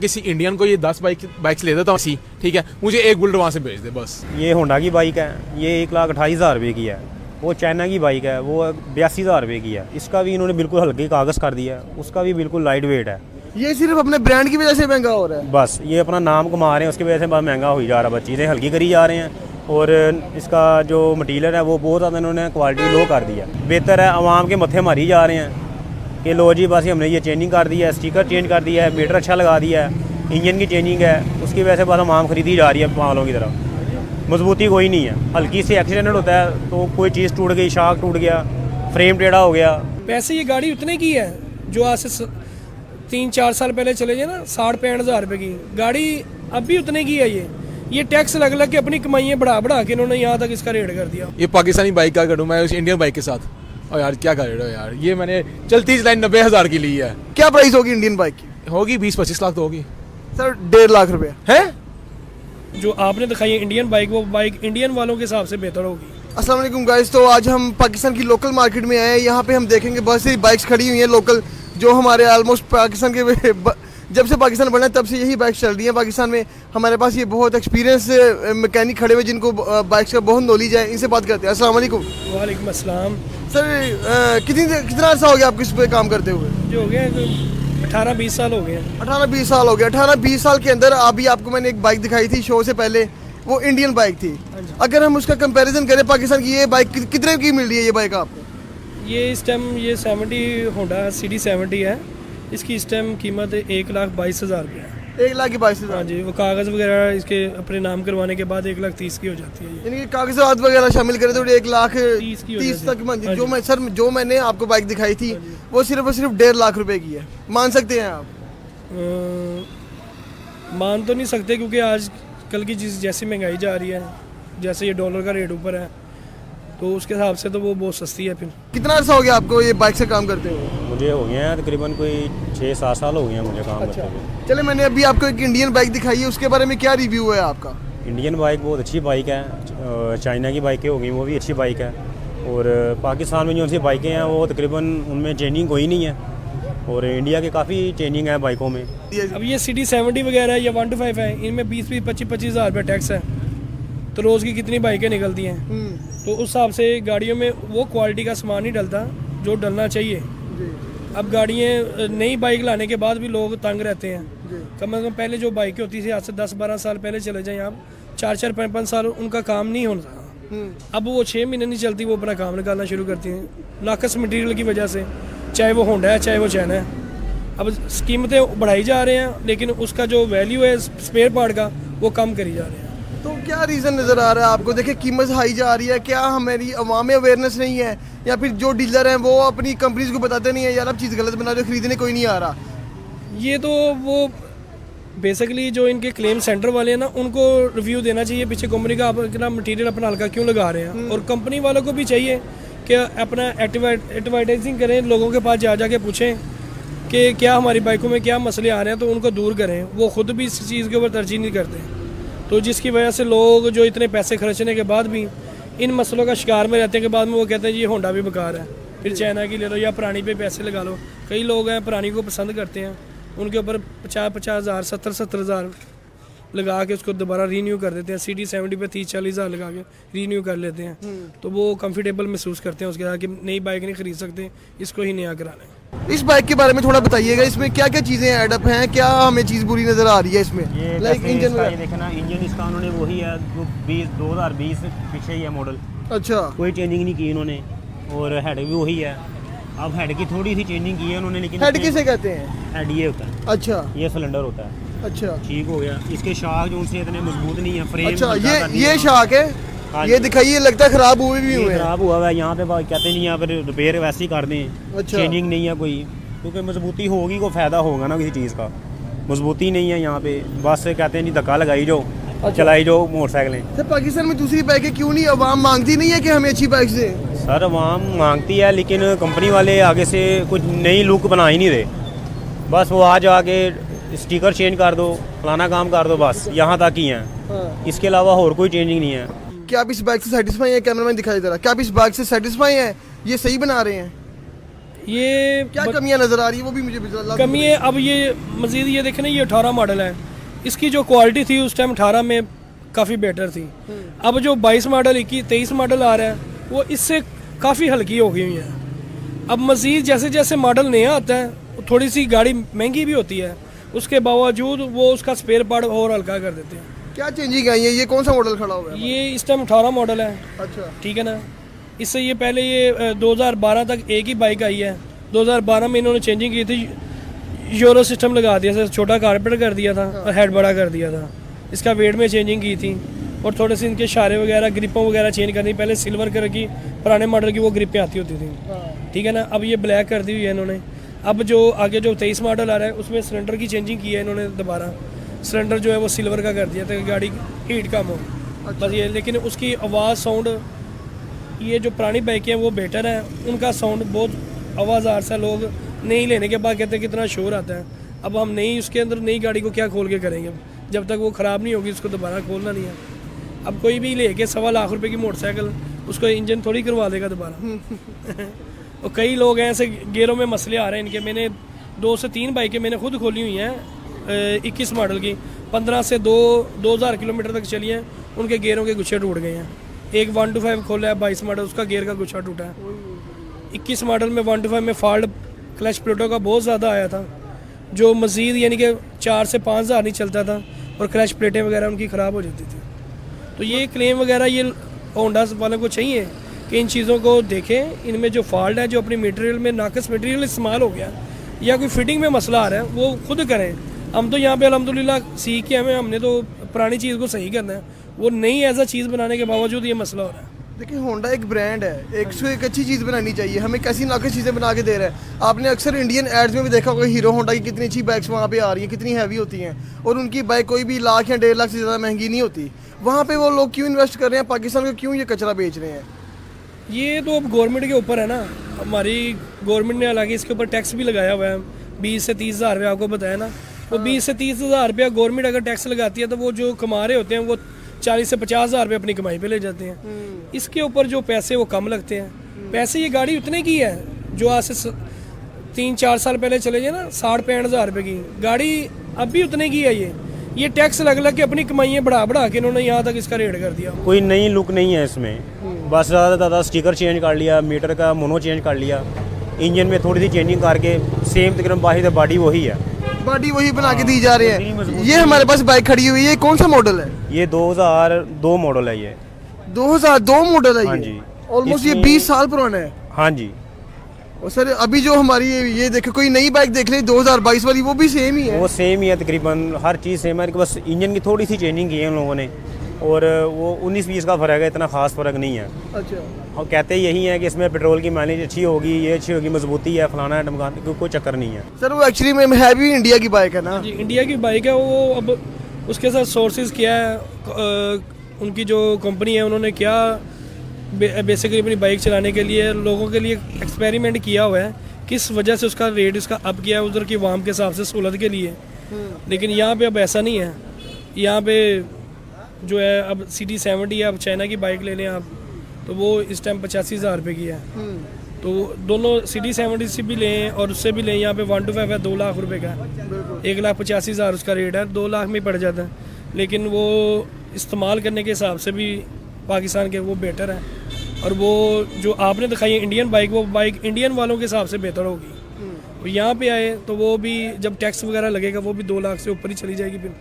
किसी इंडियन को ये 10 बाइक्स ले देता हूँ, ठीक है, मुझे एक बुलेट वहाँ से भेज दे बस। ये होंडा की बाइक है, ये 1,28,000 रुपये की है। वो चाइना की बाइक है, वो 82,000 रुपये की है। इसका भी इन्होंने बिल्कुल हल्के कागज़ कर दिया है, उसका भी बिल्कुल लाइट वेट है। ये सिर्फ अपने ब्रांड की वजह से महंगा हो रहा है। बस ये अपना नाम कमा रहे हैं, उसकी वजह से बहुत महंगा हो जा रहा है। बस चीज़ें हल्की करी जा रहे हैं और इसका जो मटीरियल है वो बहुत ज़्यादा इन्होंने क्वालिटी लो कर दिया। बेहतर है आवाम के मत्थे मारी जा रहे हैं कि लो जी बस हमने ये चेंजिंग कर दिया है, स्टिकर चेंज कर दिया है, मीटर अच्छा लगा दिया है, इंजन की चेंजिंग है, उसकी वजह से बस आवाम खरीदी जा रही है पागलों की तरह। मजबूती कोई नहीं है। हल्की से एक्सीडेंट होता है तो कोई चीज़ टूट गई, शाक टूट गया, फ्रेम टेढ़ा हो गया। वैसे ये गाड़ी उतने की है जो आज से 3-4 साल पहले चले जाए ना, 60-65 हज़ार रुपये की गाड़ी अब भी उतने की है। ये टैक्स लग लग के अपनी कमाइयाँ बढ़ा के इन्होंने यहाँ तक इसका रेट कर दिया। ये पाकिस्तानी बाइक का करूँ मैं उस इंडियन बाइक के साथ, और यार क्या कर रहे हो यार, ये मैंने चलती लाइन 90,000 की ली है। क्या प्राइस होगी इंडियन बाइक की? होगी 20-25 लाख तो होगी सर। 1.5 लाख रुपए है। जो आपने दिखाई है इंडियन बाइक, वो बाइक इंडियन वालों के हिसाब से बेहतर होगी। अस्सलाम वालेकुम गाइस, तो आज हम पाकिस्तान की लोकल मार्केट में आए हैं। यहाँ पे हम देखेंगे बहुत सी बाइक्स खड़ी हुई हैं लोकल, जो हमारे ऑलमोस्ट पाकिस्तान के जब से पाकिस्तान बना तब से यही बाइक्स चल रही हैं पाकिस्तान में। हमारे पास ये बहुत एक्सपीरियंस मैकेनिक खड़े हुए जिनको बाइक्स का बहुत नॉलेज है, इनसे बात करते हैं। अस्सलाम वालेकुम। वालेकुम अस्सलाम। सर कितना अर्सा हो गया आपको इस पे काम करते हुए? जो हो गया 18-20 साल हो गए हैं। 18-20 साल हो गया। 18-20 साल के अंदर अभी आपको मैंने एक बाइक दिखाई थी शो से पहले, वो इंडियन बाइक थी। अगर हम उसका कंपैरिजन करें पाकिस्तान की, ये बाइक कितने की मिल रही है ये बाइक आपको? ये इस टाइम ये 70 होंडा CD70 है। इसकी इस टाइम कीमत 1,22,000 रुपये है। 1,22,000। हाँ जी, वो कागज़ वगैरह इसके अपने नाम करवाने के बाद 1,30,000 की हो जाती है। यानी कि कागजात वगैरह शामिल करें तो 1,30,000 तक। जो मैंने आपको बाइक दिखाई थी वो सिर्फ 1.5 लाख रुपए की है। मान सकते हैं आप? मान तो नहीं सकते, क्योंकि आज कल की चीज़ जैसी महंगाई जा रही है, जैसे ये डॉलर का रेट ऊपर है, तो उसके हिसाब से तो वो बहुत सस्ती है। फिर कितना अर्सा हो गया आपको ये बाइक से काम करते हुए? मुझे हो गए हैं तकरीबन कोई 6-7 साल हो गए हैं मुझे काम करते हुए। चले, मैंने अभी आपको एक इंडियन बाइक दिखाई है, उसके बारे में क्या रिव्यू है आपका? इंडियन बाइक बहुत अच्छी बाइक है। चाइना की बाइकें हो गई, वो भी अच्छी बाइक है। और पाकिस्तान में जो सी बाइकें हैं वो तकरीबन उनमें चेंजिंग कोई नहीं है, और इंडिया के काफ़ी चेंजिंग है बाइकों में। अब ये CD70 वगैरह या 125 है, इनमें 20-25 हज़ार रुपये टैक्स है, तो रोज़ की कितनी बाइकें निकलती हैं। तो उस हिसाब से गाड़ियों में वो क्वालिटी का सामान नहीं डलता जो डलना चाहिए। अब गाड़ियाँ नई बाइक लाने के बाद भी लोग तंग रहते हैं। कम से कम पहले जो बाइकें होती थी आज से 10-12 साल पहले चले जाएं आप, 4-5 साल उनका काम नहीं होता। अब वो 6 महीने नहीं चलती, वो अपना काम निकालना शुरू करती हैं नाकस मटेरियल की वजह से, चाहे वो होंडा है चाहे वो चाइना है। अब कीमतें बढ़ाई जा रहे हैं, लेकिन उसका जो वैल्यू है स्पेयर पार्ट का वो कम करी जा रहे हैं। तो क्या रीज़न नज़र आ रहा है आपको? देखिए कीमत हाई जा रही है, क्या हमारी अवाम में अवेयरनेस नहीं है, या फिर जो डीलर हैं वो अपनी कंपनीज को बताते नहीं है यार आप चीज़ गलत बना रहे हो, खरीदने कोई नहीं आ रहा? ये तो वो बेसिकली जो इनके क्लेम सेंटर वाले हैं ना, उनको रिव्यू देना चाहिए पीछे कंपनी का, आप इतना मटेरियल अपना हल्का क्यों लगा रहे हैं। और कंपनी वालों को भी चाहिए कि अपना एडवर्टाइजिंग करें, लोगों के पास जा के पूछें कि क्या हमारी बाइकों में क्या मसले आ रहे हैं, तो उनको दूर करें। वो खुद भी इस चीज़ के ऊपर तरजीह नहीं करते, तो जिसकी वजह से लोग जो इतने पैसे खर्चने के बाद भी इन मसलों का शिकार में रहते हैं। के बाद में वो कहते हैं ये होंडा भी बेकार है, फिर चाइना की ले लो या पुरानी पे पैसे लगा लो। कई लोग हैं पुरानी को पसंद करते हैं, उनके ऊपर 50-50 हज़ार 70-70 हज़ार लगा के उसको दोबारा रीन्यू कर देते हैं। CD70 पे 30-40 हज़ार लगा के रीन्यू कर लेते हैं, तो वो कंफर्टेबल महसूस करते हैं उसके साथ कि नई बाइक नहीं खरीद सकते, इसको ही नया करा लें। इस बाइक के बारे में थोड़ा बताइएगा, इसमें क्या क्या चीज़ें एडअप हैं, क्या हमें चीज़ बुरी नज़र आ रही है इसमें? लाइक इंजन देखे ना, इंजन इसका उन्होंने वही है जो 2020 पीछे ही है मॉडल। अच्छा, कोई चेंजिंग नहीं की इन्होंने, और हेड भी वही है। अब हेड की थोड़ी सी चेंजिंग की है उन्होंने, लेकिन हेड किसे कहते हैं? हेड ये होता है। अच्छा, ये सिलेंडर होता है। अच्छा, ठीक हो गया। इसके शाक जो उनसे इतने मजबूत नहीं है, फ्रेम। अच्छा, ये शाक है, ये दिखाइए, लगता है खराब हुए भी हुए हैं। खराब हुआ है यहाँ पे, कहते नहीं यहाँ पर रिपेयर वैसे ही कर दें। अच्छा, चेंजिंग नहीं है कोई, क्योंकि मजबूती होगी को फ़ायदा होगा ना किसी चीज़ का। मजबूती नहीं है यहाँ पे, बस कहते हैं जी धक्का लगाई जाओ, चलाई जाओ मोटरसाइकिलें। सर पाकिस्तान में दूसरी बाइकें क्यों नहीं अवाम मांगती नहीं है कि हमें अच्छी बाइक दें? सर अवाम मांगती है, लेकिन कंपनी वाले आगे से कुछ नई लुक बना ही नहीं रहे। बस वो आ जाके स्टिकर चेंज कर दो, फलाना काम कर दो, बस यहाँ तक ही हैं। इसके अलावा और कोई चेंजिंग नहीं है। क्या आप इस बाइक से सेटिस्फाई हैं? कैमरामैन दिखाई दे रहा, क्या आप इस बाइक से सेटिस्फाई हैं? ये सही बना रहे हैं? ये क्या कमियां नजर आ रही है वो भी मुझे बिल्कुल कमी है। अब ये मज़ीद ये देखें ना, ये 18 मॉडल है, इसकी जो क्वालिटी थी उस टाइम 18 में काफ़ी बेटर थी। अब जो 22 मॉडल 23 मॉडल आ रहा है वो इससे काफ़ी हल्की हो गई हुई है। अब मज़ीद जैसे जैसे मॉडल नया आता है थोड़ी सी गाड़ी महंगी भी होती है, उसके बावजूद वो उसका स्पेयर पार्ट और हल्का कर देते हैं। क्या चेंजिंग आई है? ये कौन सा मॉडल खड़ा हुआ है? ये इस टाइम 18 मॉडल है, अच्छा, ठीक है ना। इससे ये पहले ये 2012 तक एक ही बाइक आई है। 2012 में इन्होंने चेंजिंग की थी, यूरो सिस्टम लगा दिया था, छोटा कारपेट कर दिया था और हेड बड़ा कर दिया था। इसका वेट में चेंजिंग की थी और थोड़े से इनके इशारे वगैरह ग्रिपों वगैरह चेंज करनी। पहले सिल्वर कलर की पुराने मॉडल की वो ग्रिपें आती होती थी, ठीक है ना। अब ये ब्लैक कर दी हुई है इन्होंने। अब जो आगे जो 23 मॉडल आ रहा है उसमें सिलेंडर की चेंजिंग की है इन्होंने, दोबारा सिलेंडर जो है वो सिल्वर का कर दिया ताकि गाड़ी हीट कम हो, बस ये। लेकिन उसकी आवाज़ साउंड, ये जो पुरानी बाइकें हैं वो बेटर है, उनका साउंड बहुत आवाज़ार सा, लोग नहीं लेने के बाद कहते हैं कितना शोर आता है। अब हम नई उसके अंदर नई गाड़ी को क्या खोल के करेंगे, जब तक वो ख़राब नहीं होगी उसको दोबारा खोलना नहीं है। अब कोई भी लेके 1.25 लाख रुपए की मोटरसाइकिल उसको इंजन थोड़ी करवा देगा दोबारा। और कई लोग हैं ऐसे गेयरों में मसले आ रहे हैं इनके। मैंने 2 से 3 बाइकें मैंने खुद खोली हुई हैं 21 मॉडल की, 15 से 2000 किलोमीटर तक चली हैं, उनके गेयरों के गुच्छे टूट गए हैं। एक 125 खोला है 22 मॉडल, उसका गेयर का गुच्छा टूटा है। 21 मॉडल में 125 में फॉल्ट क्लच प्लेटों का बहुत ज़्यादा आया था, जो मज़ीद यानी कि 4 से 5 हज़ार नहीं चलता था और क्लच प्लेटें वगैरह उनकी ख़राब हो जाती थी। तो ये क्लेम वगैरह ये होंडा वालों को चाहिए कि इन चीज़ों को देखें, इनमें जो फॉल्ट है, जो अपनी मटेरियल में नाकस मटेरियल इस्तेमाल हो गया या कोई फिटिंग में मसला आ रहा है वो खुद करें। हम तो यहाँ पे अल्हम्दुलिल्लाह सीख के हमने तो पुरानी चीज़ को सही करना है, वो नई ऐसा चीज़ बनाने के बावजूद ये मसला हो रहा है। देखिए होंडा एक ब्रांड है, एक अच्छी चीज़ बनानी चाहिए, हमें कैसी नाकस चीज़ें बना के दे रहा है। आपने अक्सर इंडियन एड्स में भी देखा होगा हीरो होंडा की कितनी अच्छी बाइक्स वहाँ पे आ रही हैं, कितनी हैवी होती हैं, और उनकी बाइक कोई भी लाख या 1.5 लाख से ज़्यादा महंगी नहीं होती। वहाँ पे वो लोग क्यों इन्वेस्ट कर रहे हैं, पाकिस्तान को क्यों ये कचरा बेच रहे हैं? ये तो अब गवर्नमेंट के ऊपर है ना। हमारी गवर्नमेंट ने हालांकि इसके ऊपर टैक्स भी लगाया हुआ है 20 से 30 हज़ार रुपये, आपको बताया ना। वो 20 से 30 हज़ार रुपया गवर्नमेंट अगर टैक्स लगाती है तो वो जो कमा रहे होते हैं वो 40 से 50 हज़ार रुपये अपनी कमाई पे ले जाते हैं। इसके ऊपर जो पैसे वो कम लगते हैं। पैसे ये गाड़ी उतने की है जो आज से 3-4 साल पहले चले जाए ना, 60-65 हज़ार रुपये की गाड़ी अब भी उतने की है। ये टैक्स लग के अपनी कमाइयाँ बढ़ा के इन्होंने यहाँ तक इसका रेट कर दिया। कोई नई लुक नहीं है इसमें, बस ज़्यादा स्टिकर चेंज कर लिया, मीटर का मोनो चेंज कर लिया, इंजन में थोड़ी सी चेंजिंग करके सेम तकरीबन बाकी बॉडी वही है, बॉडी वही बना के दी जा रहे हैं। ये हमारे पास बाइक खड़ी हुई है, कौन सा मॉडल है? ये 2002 मॉडल है। ये 2002 मॉडल है? हाँ ये जी। ऑलमोस्ट ये 20 साल पुराना है। हाँ जी। और सर अभी जो हमारी ये देखो, कोई नई बाइक देख ले 2022 वाली, वो भी सेम ही है। वो सेम ही है तकरीबन, हर चीज़ सेम है, बस इंजन की थोड़ी सी चेंजिंग की है उन लोगों ने, और वो 19-20 का फ़र्क है, इतना ख़ास फ़र्क नहीं है। अच्छा, और कहते यही है कि इसमें पेट्रोल की माइलेज अच्छी होगी, ये अच्छी होगी, मजबूती है, फलाना है ढमकाना, कोई चक्कर नहीं है सर। वो एक्चुअली में है भी इंडिया की बाइक है ना जी, इंडिया की बाइक है वो। अब उसके साथ सोर्सेज क्या है, उनकी जो कंपनी है उन्होंने क्या बेसिकली अपनी बाइक चलाने के लिए लोगों के लिए एक्सपेरिमेंट किया हुआ है, किस वजह से उसका रेट इसका अप किया है उधर की वाम के हिसाब से सहूलत के लिए। लेकिन यहाँ पे अब ऐसा नहीं है। यहाँ पे जो है अब CD70 है, अब चाइना की बाइक ले लें आप तो वो इस टाइम 85 हज़ार रुपये की है। तो दोनों CD70 से भी लें और उससे भी लें, यहाँ पे 125 है 2 लाख रुपए का, 1,85,000 उसका रेट है, 2 लाख में पड़ जाता है। लेकिन वो इस्तेमाल करने के हिसाब से भी पाकिस्तान के वो बेटर है, और वो जो आपने दिखाई है इंडियन बाइक, वो बाइक इंडियन वालों के हिसाब से बेहतर होगी। तो यहाँ पे आए तो वो भी जब टैक्स वगैरह लगेगा वो भी 2 लाख से ऊपर ही चली जाएगी फिर।